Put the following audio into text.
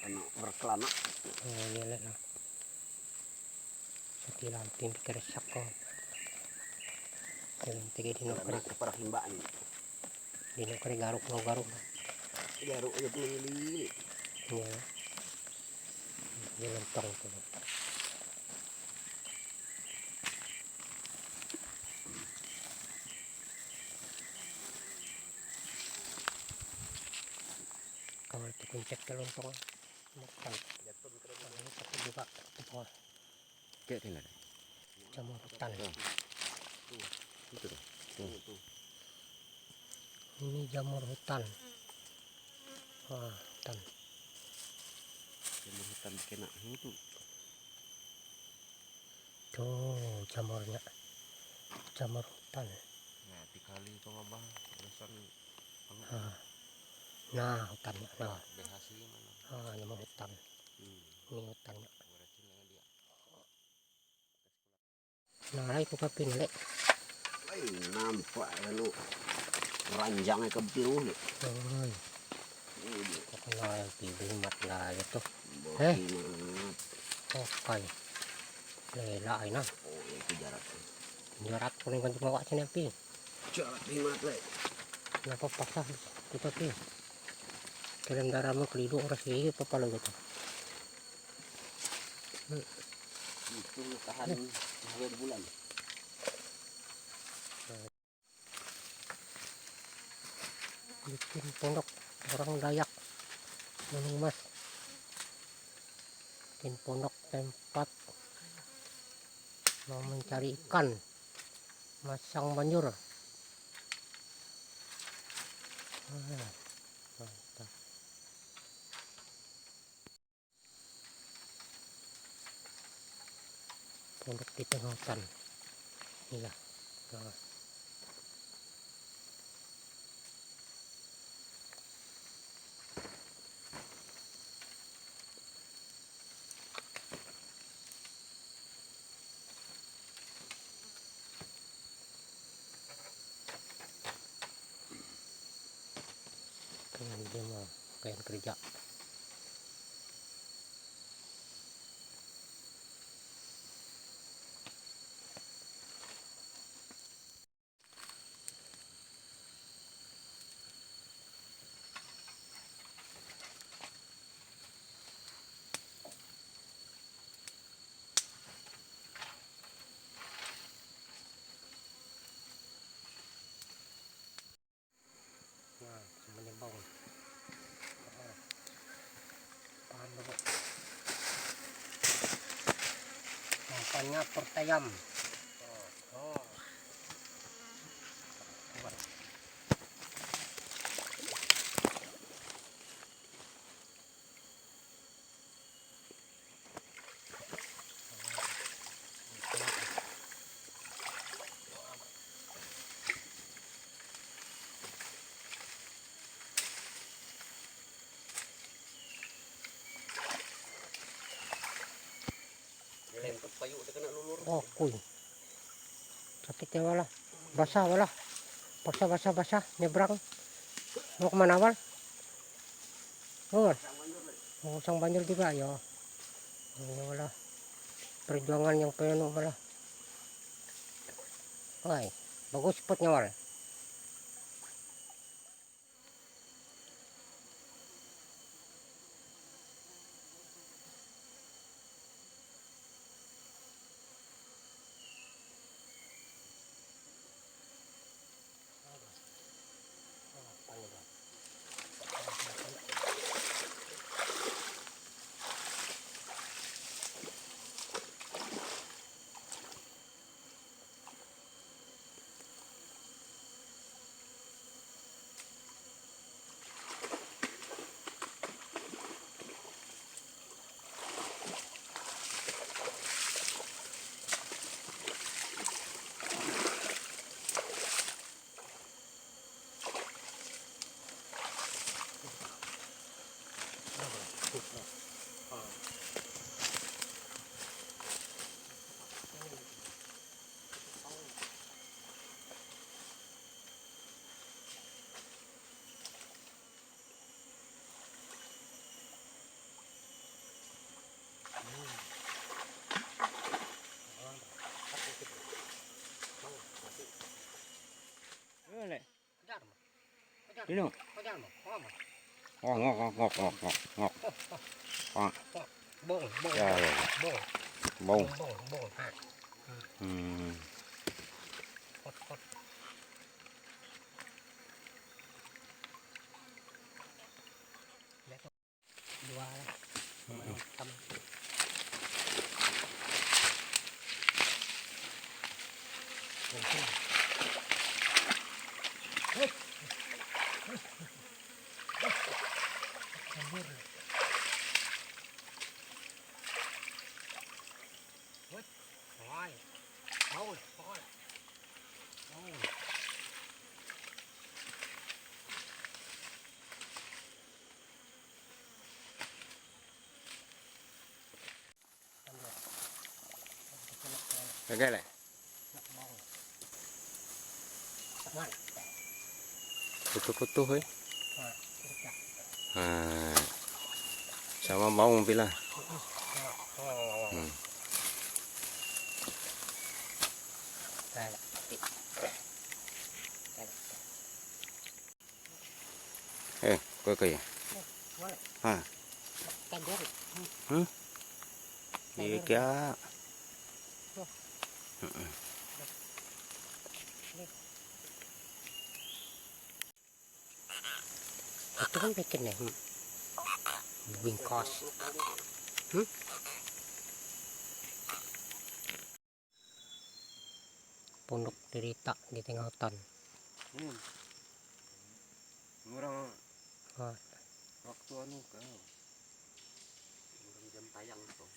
kena berkelana. Oh iya lah. Sekilan tim keresak kok. Jalan tiga di nokre Para himbaan. Di nokre garuk no garuk. Garuk aja pilih. Iya. Dia lentong tuh. Kalau dikuncet ke lontong makan. Ini tapi juga tuh. Kayak gini. Jamur hutan. Tuh. Ini jamur hutan. Wah, hutan. Jamur hutan kena itu. Tuh jamurnya. Jamur hutan. Ya, dikali pengobah urusan Nah, hutannya. Nah, BHC mana? jamur hutan. Ini hutannya. Nah, itu kapin lek. Nampak lu ranjangnya ke biru nih. Kena yang pilih mat lah itu. Oke. Lela ini. Oh, itu jarak. Jarak paling kan cuma wak sini pi. Jarak himat lek. Kenapa paksa kita pi? Kirim darahmu keliduk rasi apa kalau gitu. Itu tahan 2 bulan. Bikin pondok orang Dayak Gunung Mas. Bikin pondok tempat mau mencari ikan, masang banjur. Mantap. Pondok di tengah hutan. Inilah. Nah. Dia mau kayak kerja. Nah, semuanya bau. Paham dulu. Nampaknya pertayam. Oh, kuy. Sakit ya wala. Basah wala. Basah nyebrang. Mau kemana wal? Oh, sang banjir juga ya. Ini wala. Perjuangan yang penuh wala. Woi, bagus spotnya wal. Ini no. Kau jangan mau. Kau mau. Oh, ngok. Oh, Bông, bông, ya, ya. bông, Bông. bông, bông. Ha. Hot, hot. Lihat tuh. Dua lah. Hitam. Thôi. Thôi, thôi. Thôi. Cái này. Putu-putu hei. Sama bawang pila. Coi kìa. Ha. Gì kìa. Itu kan bikin ya wingkos. Pondok derita di tengah hutan. Murang Ah, waktu anu kau. Jam tayang tuh.